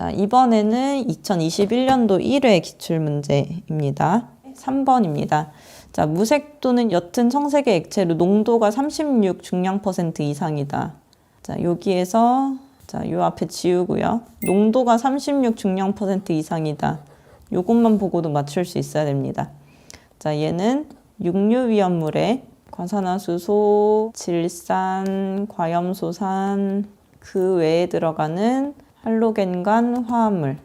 자, 이번에는 2021년도 1회 기출문제입니다. 3번입니다. 자, 무색 또는 옅은 청색의 액체로 농도가 36 중량 % 이상이다. 자, 여기에서 요 앞에 지우고요. 농도가 36 중량 % 이상이다. 요것만 보고도 맞출 수 있어야 됩니다. 자, 얘는 육류위험물에 과산화수소, 질산, 과염소산, 그 외에 들어가는 할로겐간 화합물,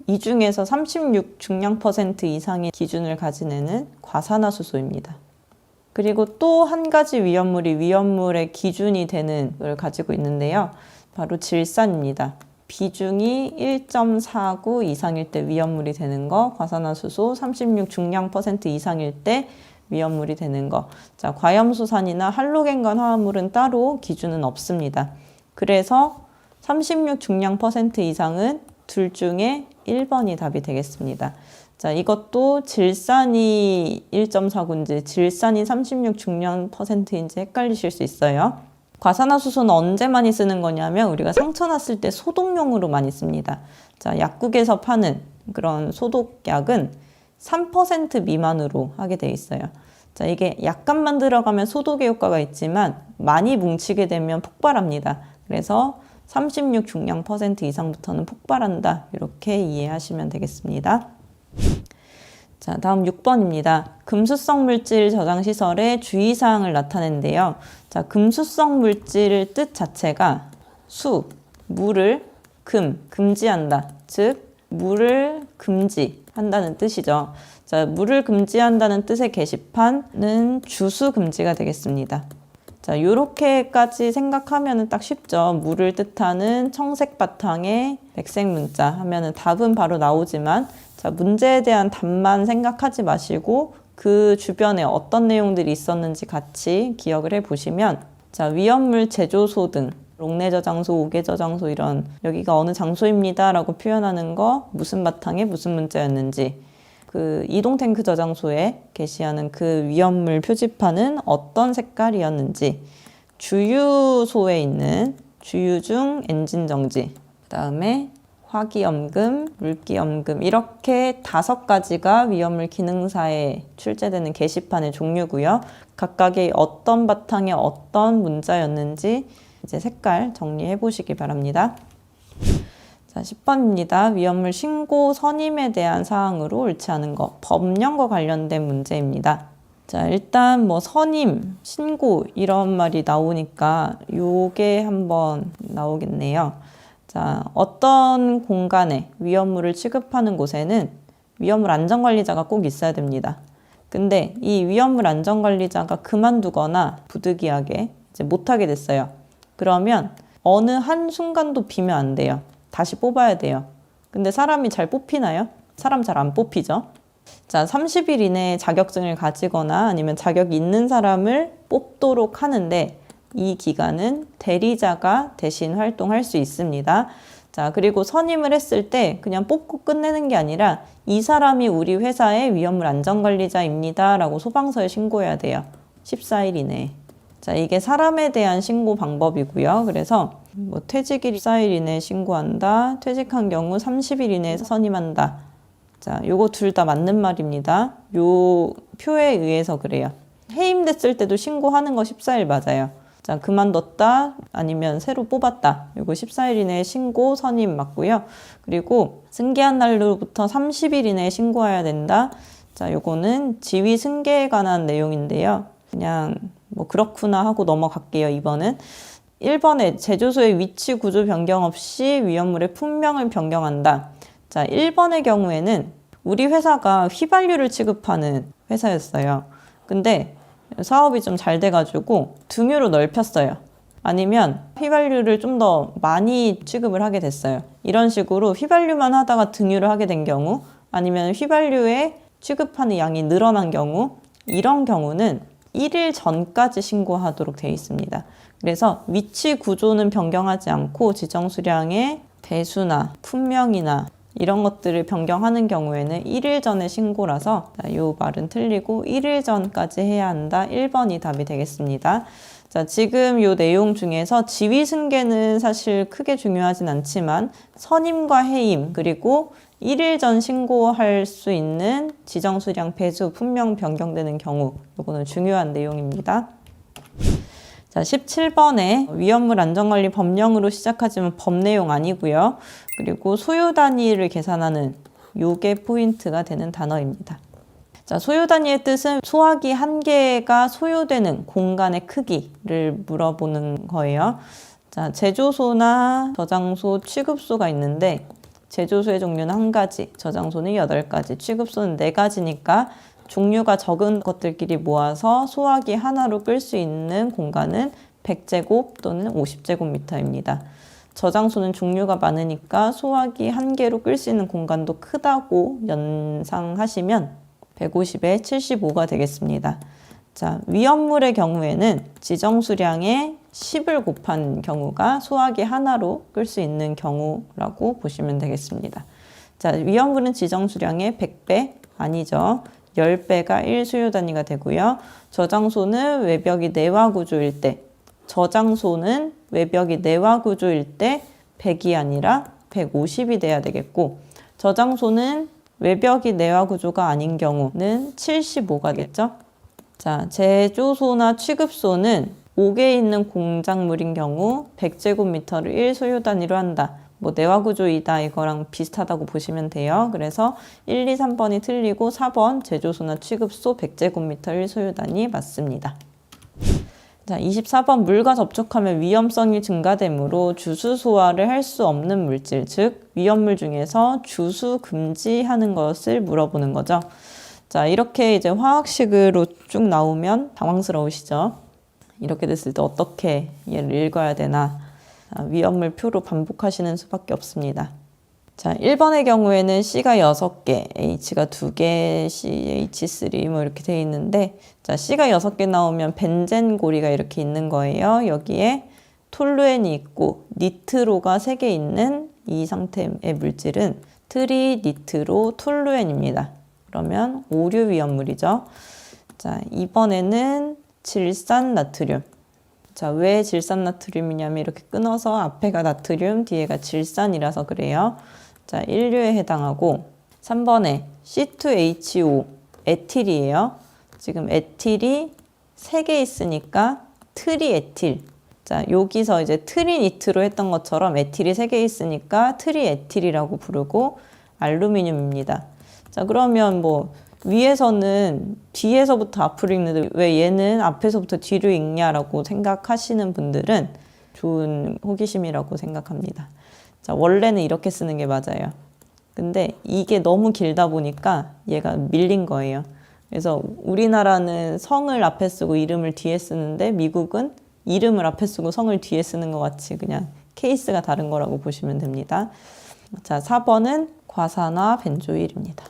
이 중에서 36 중량 % 이상의 기준을 가진 애는 과산화수소입니다. 그리고 또 한 가지 위험물이 위험물의 기준이 되는 걸 가지고 있는데요. 바로 질산입니다. 비중이 1.49 이상일 때 위험물이 되는 거, 과산화수소 36 중량 % 이상일 때 위험물이 되는 거. 자, 과염소산이나 할로겐간 화합물은 따로 기준은 없습니다. 그래서 36 중량 % 이상은 둘 중에 1번이 답이 되겠습니다. 자, 이것도 질산이 1.49인지 질산이 36 중량 %인지 헷갈리실 수 있어요. 과산화수소는 언제 많이 쓰는 거냐면 우리가 상처 났을 때 소독용으로 많이 씁니다. 자, 약국에서 파는 그런 소독약은 3% 미만으로 하게 돼 있어요. 자, 이게 약간만 들어가면 소독의 효과가 있지만 많이 뭉치게 되면 폭발합니다. 그래서 36 중량 % 이상부터는 폭발한다. 이렇게 이해하시면 되겠습니다. 자, 다음 6번입니다. 금수성 물질 저장 시설의 주의사항을 나타낸대요. 자, 금수성 물질의 뜻 자체가 물을 금지한다. 즉, 물을 금지한다는 뜻이죠. 자, 물을 금지한다는 뜻의 게시판은 주수 금지가 되겠습니다. 자, 요렇게까지 생각하면 딱 쉽죠. 물을 뜻하는 청색 바탕에 백색 문자 하면은 답은 바로 나오지만, 자, 문제에 대한 답만 생각하지 마시고 그 주변에 어떤 내용들이 있었는지 같이 기억을 해 보시면, 자, 위험물 제조소 등 록내 저장소, 옥외 저장소 이런 여기가 어느 장소입니다 라고 표현하는 거 무슨 바탕에 무슨 문자였는지, 그 이동 탱크 저장소에 게시하는 그 위험물 표지판은 어떤 색깔이었는지, 주유소에 있는 주유 중 엔진 정지, 그 다음에 화기염금, 물기염금 이렇게 5가지가 위험물 기능사에 출제되는 게시판의 종류고요. 각각의 어떤 바탕에 어떤 문자였는지 이제 색깔 정리해 보시기 바랍니다. 자, 10번입니다. 위험물 신고 선임에 대한 사항으로 옳지 않은 거, 법령과 관련된 문제입니다. 자, 일단 뭐 선임, 신고 이런 말이 나오니까 요게 한번 나오겠네요. 자, 어떤 공간에 위험물을 취급하는 곳에는 위험물 안전관리자가 꼭 있어야 됩니다. 근데 이 위험물 안전관리자가 그만두거나 부득이하게 이제 못하게 됐어요. 그러면 어느 한 순간도 비면 안 돼요. 다시 뽑아야 돼요. 근데 사람이 잘 뽑히나요? 사람 잘 안 뽑히죠? 자, 30일 이내에 자격증을 가지거나 아니면 자격이 있는 사람을 뽑도록 하는데, 이 기간은 대리자가 대신 활동할 수 있습니다. 자, 그리고 선임을 했을 때 그냥 뽑고 끝내는 게 아니라 이 사람이 우리 회사의 위험물 안전관리자입니다 라고 소방서에 신고해야 돼요. 14일 이내에. 자, 이게 사람에 대한 신고 방법이고요. 그래서 뭐 퇴직일 14일 이내에 신고한다. 퇴직한 경우 30일 이내에 선임한다. 자, 요거 둘 다 맞는 말입니다. 요 표에 의해서 그래요. 해임됐을 때도 신고하는 거 14일 맞아요. 자, 그만뒀다 아니면 새로 뽑았다. 요거 14일 이내에 신고 선임 맞고요. 그리고 승계한 날로부터 30일 이내에 신고해야 된다. 자, 요거는 지위 승계에 관한 내용인데요. 그냥 뭐 그렇구나 하고 넘어갈게요. 2번은 1번에 제조소의 위치 구조 변경 없이 위험물의 품명을 변경한다. 자, 1번의 경우에는 우리 회사가 휘발유를 취급하는 회사였어요. 근데 사업이 좀 잘 돼가지고 등유로 넓혔어요. 아니면 휘발유를 좀 더 많이 취급을 하게 됐어요. 이런 식으로 휘발유만 하다가 등유를 하게 된 경우, 아니면 휘발유에 취급하는 양이 늘어난 경우, 이런 경우는 1일 전까지 신고하도록 되어 있습니다. 그래서 위치 구조는 변경하지 않고 지정 수량의 배수나 품명이나 이런 것들을 변경하는 경우에는 1일 전에 신고라서 이 말은 틀리고 1일 전까지 해야 한다. 1번이 답이 되겠습니다. 자, 지금 요 내용 중에서 지위 승계는 사실 크게 중요하진 않지만 선임과 해임 그리고 1일 전 신고할 수 있는 지정 수량 배수 품명 변경되는 경우 요거는 중요한 내용입니다. 자, 17번에 위험물 안전관리 법령으로 시작하지만 법 내용 아니고요. 그리고 소요 단위를 계산하는 요게 포인트가 되는 단어입니다. 자, 소요 단위의 뜻은 소화기 한 개가 소요되는 공간의 크기를 물어보는 거예요. 자, 제조소나 저장소, 취급소가 있는데 제조소의 종류는 1가지, 저장소는 8가지, 취급소는 4가지니까 종류가 적은 것들끼리 모아서 소화기 하나로 끌 수 있는 공간은 100제곱 또는 50제곱미터입니다. 저장소는 종류가 많으니까 소화기 한 개로 끌 수 있는 공간도 크다고 연상하시면 150에 75가 되겠습니다. 자, 위험물의 경우에는 지정 수량의 10을 곱한 경우가 소화기 하나로 끌 수 있는 경우라고 보시면 되겠습니다. 자, 위험물은 지정 수량의 100배 아니죠. 10배가 1수요 단위가 되고요. 저장소는 외벽이 내화 구조일 때, 저장소는 외벽이 내화 구조일 때 100이 아니라 150이 돼야 되겠고, 저장소는 외벽이 내화 구조가 아닌 경우는 75가 되겠죠. 자, 제조소나 취급소는 5개 있는 공작물인 경우 100제곱미터를 1소요 단위로 한다. 뭐 내화 구조이다 이거랑 비슷하다고 보시면 돼요. 그래서 1, 2, 3번이 틀리고 4번 제조소나 취급소 100제곱미터 1소요 단위 맞습니다. 자, 24번 물과 접촉하면 위험성이 증가되므로 주수 소화를 할 수 없는 물질, 즉 위험물 중에서 주수 금지하는 것을 물어보는 거죠. 자, 이렇게 이제 화학식으로 쭉 나오면 당황스러우시죠? 이렇게 됐을 때 어떻게 얘를 읽어야 되나? 위험물 표로 반복하시는 수밖에 없습니다. 자, 1번의 경우에는 C가 6개, H가 2개, CH3 뭐 이렇게 되어 있는데, 자, C가 6개 나오면 벤젠 고리가 이렇게 있는 거예요. 여기에 톨루엔이 있고 니트로가 3개 있는 이 상태의 물질은 트리니트로 톨루엔입니다. 그러면 오류 위험물이죠. 자, 이번에는 질산 나트륨. 자, 왜 질산 나트륨이냐면 이렇게 끊어서 앞에가 나트륨, 뒤에가 질산이라서 그래요. 자, 1류에 해당하고 3번에 C2H5 에틸이에요. 지금 에틸이 3개 있으니까 트리에틸. 자, 여기서 이제 트리니트로 했던 것처럼 에틸이 3개 있으니까 트리에틸이라고 부르고 알루미늄입니다. 자, 그러면 뭐 위에서는 뒤에서부터 앞으로 읽는데 왜 얘는 앞에서부터 뒤로 읽냐라고 생각하시는 분들은 좋은 호기심이라고 생각합니다. 자, 원래는 이렇게 쓰는 게 맞아요. 근데 이게 너무 길다 보니까 얘가 밀린 거예요. 그래서 우리나라는 성을 앞에 쓰고 이름을 뒤에 쓰는데 미국은 이름을 앞에 쓰고 성을 뒤에 쓰는 것 같이 그냥 케이스가 다른 거라고 보시면 됩니다. 자, 4번은 과산화 벤조일입니다.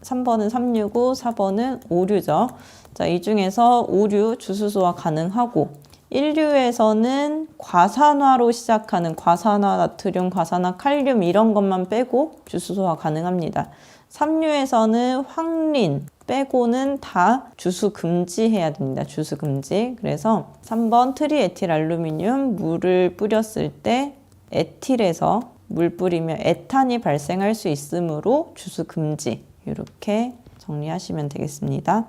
3번은 365, 4번은 오류죠. 자, 이 중에서 오류 주수소화 가능하고 1류에서는 과산화로 시작하는 과산화 나트륨, 과산화 칼륨 이런 것만 빼고 주수소화 가능합니다. 3류에서는 황린 빼고는 다 주수 금지해야 됩니다. 주수 금지. 그래서 3번 트리에틸 알루미늄 물을 뿌렸을 때 에틸에서 물 뿌리면 에탄이 발생할 수 있으므로 주수 금지. 이렇게 정리하시면 되겠습니다.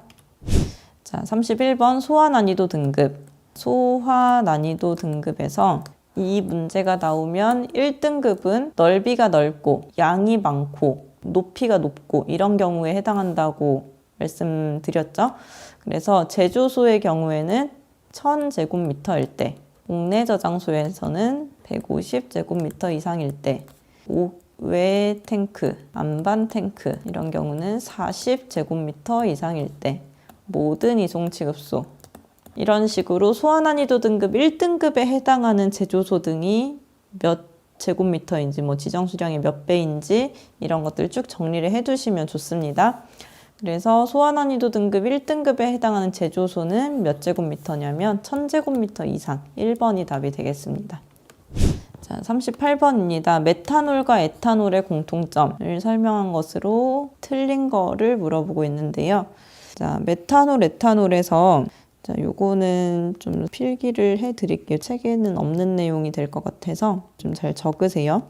자, 31번 소화 난이도 등급. 소화 난이도 등급에서 이 문제가 나오면 1등급은 넓이가 넓고 양이 많고 높이가 높고 이런 경우에 해당한다고 말씀드렸죠. 그래서 제조소의 경우에는 1000제곱미터일 때, 옥내 저장소에서는 150제곱미터 이상일 때, 외 탱크, 안반 탱크 이런 경우는 40제곱미터 이상일 때, 모든 이송취급소 이런 식으로 소화 난이도 등급 1등급에 해당하는 제조소 등이 몇 제곱미터인지 뭐 지정 수량의 몇 배인지 이런 것들 쭉 정리를 해두시면 좋습니다. 그래서 소화 난이도 등급 1등급에 해당하는 제조소는 몇 제곱미터냐면 1000제곱미터 이상 1번이 답이 되겠습니다. 자, 38번입니다. 메탄올과 에탄올의 공통점을 설명한 것으로 틀린 거를 물어보고 있는데요. 자, 메탄올, 에탄올에서 자, 요거는 좀 필기를 해드릴게요. 책에는 없는 내용이 될 것 같아서 좀 잘 적으세요.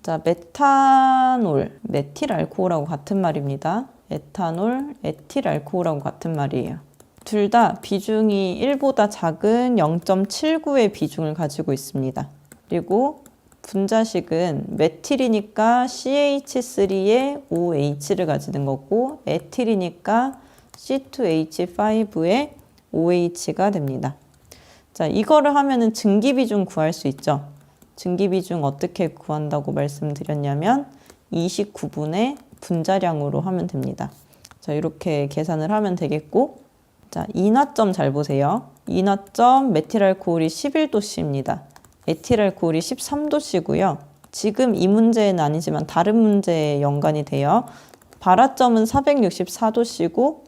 자, 메탄올, 메틸알코올하고 같은 말입니다. 에탄올, 에틸알코올하고 같은 말이에요. 둘 다 비중이 1보다 작은 0.79의 비중을 가지고 있습니다. 그리고 분자식은 메틸이니까 CH3에 OH를 가지는 거고 에틸이니까 C2H5에 OH가 됩니다. 자, 이거를 하면은 증기비중 구할 수 있죠. 증기비중 어떻게 구한다고 말씀드렸냐면 29분의 분자량으로 하면 됩니다. 자, 이렇게 계산을 하면 되겠고, 자, 인화점 잘 보세요. 인화점 메틸알코올이 11도씨입니다. 에틸알코올이 13도씨고요. 지금 이 문제는 아니지만 다른 문제에 연관이 돼요. 발화점은 464도씨고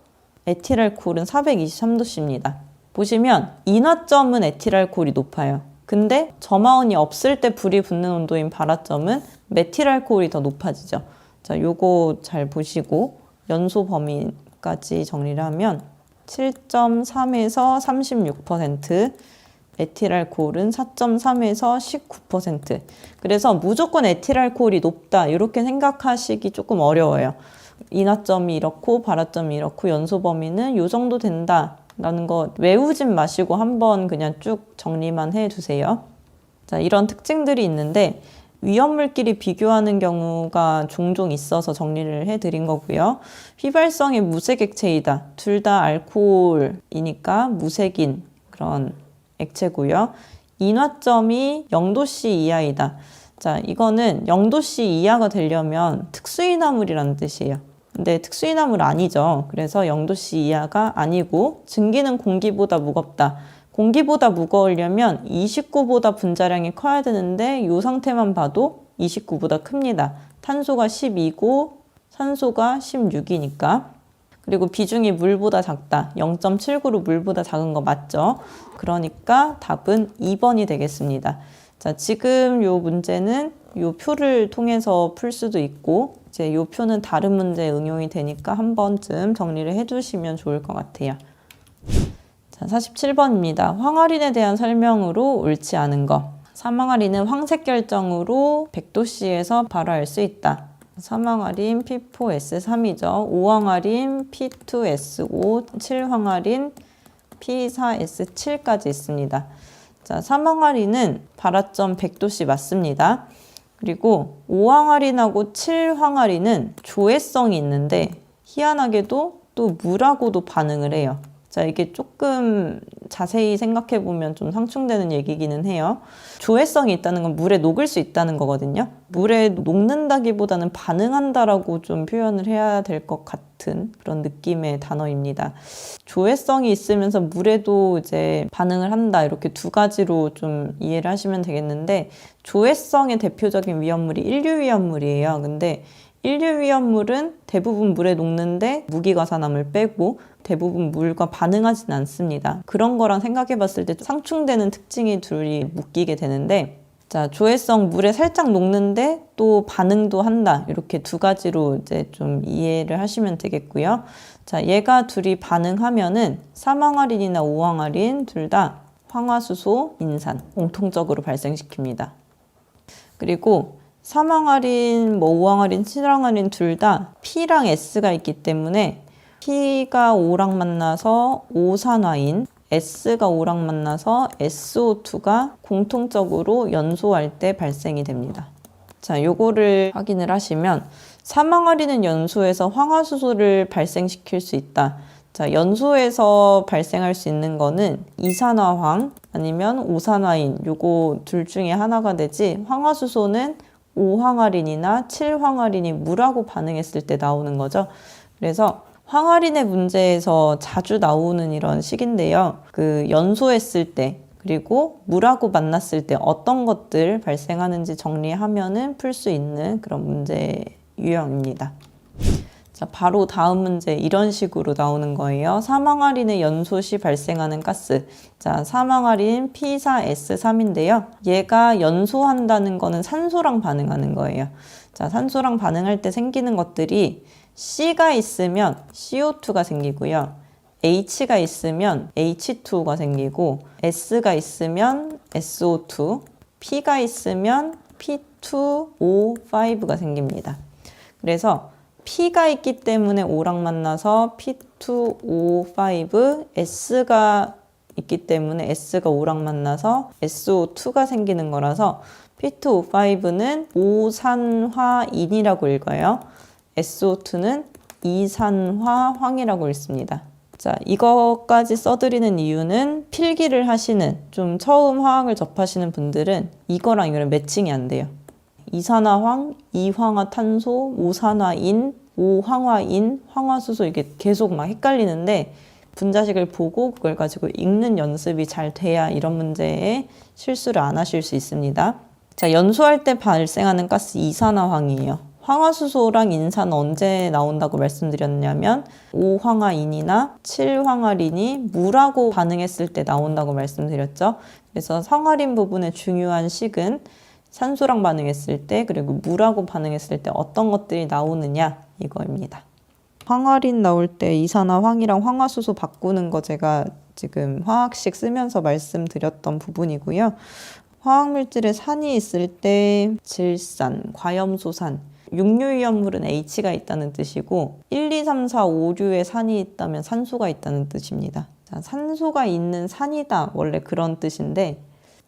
에틸알코올은 423도씨입니다. 보시면 인화점은 에틸알코올이 높아요. 근데 점화원이 없을 때 불이 붙는 온도인 발화점은 메틸알코올이 더 높아지죠. 자, 요거 잘 보시고 연소 범위까지 정리를 하면 7.3에서 36%, 에틸알코올은 4.3에서 19%. 그래서 무조건 에틸알코올이 높다 이렇게 생각하시기 조금 어려워요. 인화점이 이렇고 발화점이 이렇고 연소 범위는 요 정도 된다 라는 거 외우진 마시고 한번 그냥 쭉 정리만 해두세요. 자, 이런 특징들이 있는데 위험물끼리 비교하는 경우가 종종 있어서 정리를 해드린 거고요. 휘발성의 무색액체이다. 둘 다 알코올이니까 무색인 그런 액체고요. 인화점이 0도씨 이하이다. 자, 이거는 0도씨 이하가 되려면 특수인화물이라는 뜻이에요. 근데 특수인화물 아니죠. 그래서 0도씨 이하가 아니고 증기는 공기보다 무겁다. 공기보다 무거우려면 29보다 분자량이 커야 되는데 이 상태만 봐도 29보다 큽니다. 탄소가 12고 산소가 16이니까. 그리고 비중이 물보다 작다. 0.79로 물보다 작은 거 맞죠? 그러니까 답은 2번이 되겠습니다. 자, 지금 요 문제는 요 표를 통해서 풀 수도 있고 이제 요 표는 다른 문제에 응용이 되니까 한 번쯤 정리를 해두시면 좋을 것 같아요. 자, 47번입니다. 황화린에 대한 설명으로 옳지 않은 거. 사망화린은 황색 결정으로 100도씨에서 발화할 수 있다. 사망화린 P4S3이죠. 5황화린 P2S5, 7황화린 P4S7까지 있습니다. 자, 사망화린은 발화점 100도씨 맞습니다. 그리고 5황화린하고 7황화린은 조회성이 있는데 희한하게도 또 물하고도 반응을 해요. 자, 이게 조금 자세히 생각해 보면 좀 상충되는 얘기기는 해요. 조회성이 있다는 건 물에 녹을 수 있다는 거거든요. 물에 녹는다기보다는 반응한다라고 좀 표현을 해야 될 것 같은 그런 느낌의 단어입니다. 조회성이 있으면서 물에도 이제 반응을 한다. 이렇게 두 가지로 좀 이해를 하시면 되겠는데 조회성의 대표적인 위험물이 일류위험물이에요. 근데 일류위험물은 대부분 물에 녹는데 무기가산화물 빼고 대부분 물과 반응하진 않습니다. 그런 거랑 생각해 봤을 때 상충되는 특징이 둘이 묶이게 되는데 자, 조회성 물에 살짝 녹는데 또 반응도 한다. 이렇게 두 가지로 이제 좀 이해를 하시면 되겠고요. 자, 얘가 둘이 반응하면은 3황화린이나 5황화린 둘 다 황화수소, 인산 공통적으로 발생시킵니다. 그리고 3황화린, 5황화린, 7황화린 둘 다 P랑 S가 있기 때문에 P가 O랑 만나서 오산화인, S가 O랑 만나서 SO2가 공통적으로 연소할 때 발생이 됩니다. 자, 요거를 확인을 하시면 3황화린은 연소해서 황화수소를 발생시킬 수 있다. 자, 연소해서 발생할 수 있는 거는 이산화황 아니면 오산화인 요거 둘 중에 하나가 되지 황화수소는 5황화린이나 7황화린이 물하고 반응했을 때 나오는 거죠. 그래서 황화린의 문제에서 자주 나오는 이런 식인데요. 그 연소했을 때 그리고 물하고 만났을 때 어떤 것들 발생하는지 정리하면은 풀 수 있는 그런 문제 유형입니다. 자, 바로 다음 문제 이런 식으로 나오는 거예요. 사망화린의 연소 시 발생하는 가스. 자, 사망화린 P4S3인데요. 얘가 연소한다는 거는 산소랑 반응하는 거예요. 자, 산소랑 반응할 때 생기는 것들이 C가 있으면 CO2가 생기고요. H가 있으면 H2가 생기고 S가 있으면 SO2, P가 있으면 P2O5가 생깁니다. 그래서 P가 있기 때문에 O랑 만나서 P2O5, S가 있기 때문에 S가 O랑 만나서 SO2가 생기는 거라서 P2O5는 오산화인이라고 읽어요. SO2는 이산화황이라고 읽습니다. 자, 이거까지 써드리는 이유는 필기를 하시는, 좀 처음 화학을 접하시는 분들은 이거랑 이거랑 매칭이 안 돼요. 이산화황, 이황화탄소, 오산화인, 오황화인, 황화수소 이게 계속 막 헷갈리는데 분자식을 보고 그걸 가지고 읽는 연습이 잘 돼야 이런 문제에 실수를 안 하실 수 있습니다. 자, 연소할 때 발생하는 가스 이산화황이에요. 황화수소랑 인산은 언제 나온다고 말씀드렸냐면 5황화인이나 7황화린이 물하고 반응했을 때 나온다고 말씀드렸죠. 그래서 황화린 부분의 중요한 식은 산소랑 반응했을 때 그리고 물하고 반응했을 때 어떤 것들이 나오느냐 이거입니다. 황화린 나올 때 이산화황이랑 황화수소 바꾸는 거 제가 지금 화학식 쓰면서 말씀드렸던 부분이고요. 화학물질에 산이 있을 때 질산, 과염소산, 육류위험물은 H가 있다는 뜻이고 1, 2, 3, 4, 5류에 산이 있다면 산소가 있다는 뜻입니다. 자, 산소가 있는 산이다 원래 그런 뜻인데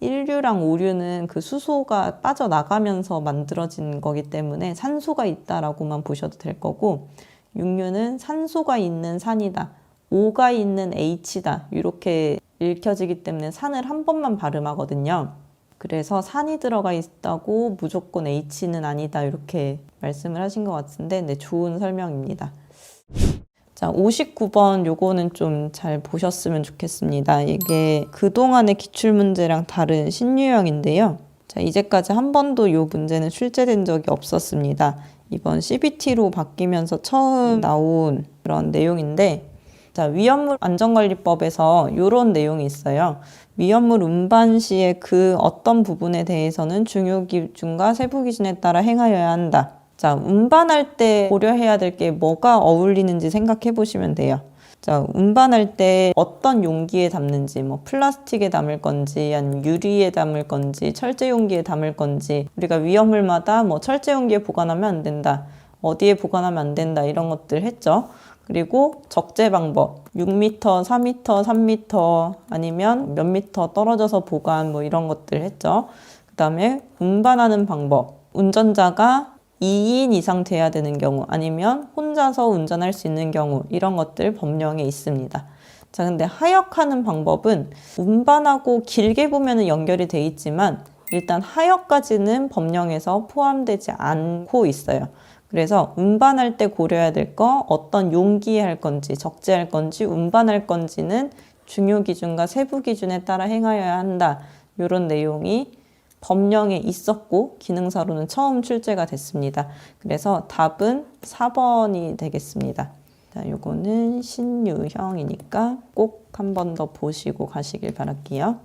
1류랑 5류는 그 수소가 빠져나가면서 만들어진 거기 때문에 산소가 있다라고만 보셔도 될 거고 6류는 산소가 있는 산이다. O가 있는 H다. 이렇게 읽혀지기 때문에 산을 한 번만 발음하거든요. 그래서 산이 들어가 있다고 무조건 H는 아니다. 이렇게 말씀을 하신 것 같은데 네, 좋은 설명입니다. 자, 59번 요거는 좀 잘 보셨으면 좋겠습니다. 이게 그동안의 기출문제랑 다른 신유형인데요. 자, 이제까지 한 번도 요 문제는 출제된 적이 없었습니다. 이번 CBT로 바뀌면서 처음 나온 그런 내용인데 자, 위험물 안전관리법에서 이런 내용이 있어요. 위험물 운반 시에 그 어떤 부분에 대해서는 중요기준과 세부기준에 따라 행하여야 한다. 자, 운반할 때 고려해야 될 게 뭐가 어울리는지 생각해 보시면 돼요. 자, 운반할 때 어떤 용기에 담는지, 뭐 플라스틱에 담을 건지, 아니면 유리에 담을 건지, 철제 용기에 담을 건지, 우리가 위험물마다 뭐 철제 용기에 보관하면 안 된다, 어디에 보관하면 안 된다, 이런 것들 했죠. 그리고 적재 방법, 6m, 4m, 3m, 아니면 몇 미터 떨어져서 보관, 뭐 이런 것들 했죠. 그 다음에 운반하는 방법, 운전자가 2인 이상 돼야 되는 경우 아니면 혼자서 운전할 수 있는 경우 이런 것들 법령에 있습니다. 자, 근데 하역하는 방법은 운반하고 길게 보면 연결이 돼 있지만 일단 하역까지는 법령에서 포함되지 않고 있어요. 그래서 운반할 때 고려해야 될 거 어떤 용기에 할 건지 적재할 건지 운반할 건지는 중요 기준과 세부 기준에 따라 행하여야 한다. 이런 내용이 법령에 있었고 기능사로는 처음 출제가 됐습니다. 그래서 답은 4번이 되겠습니다. 자, 요거는 신유형이니까 꼭 한 번 더 보시고 가시길 바랄게요.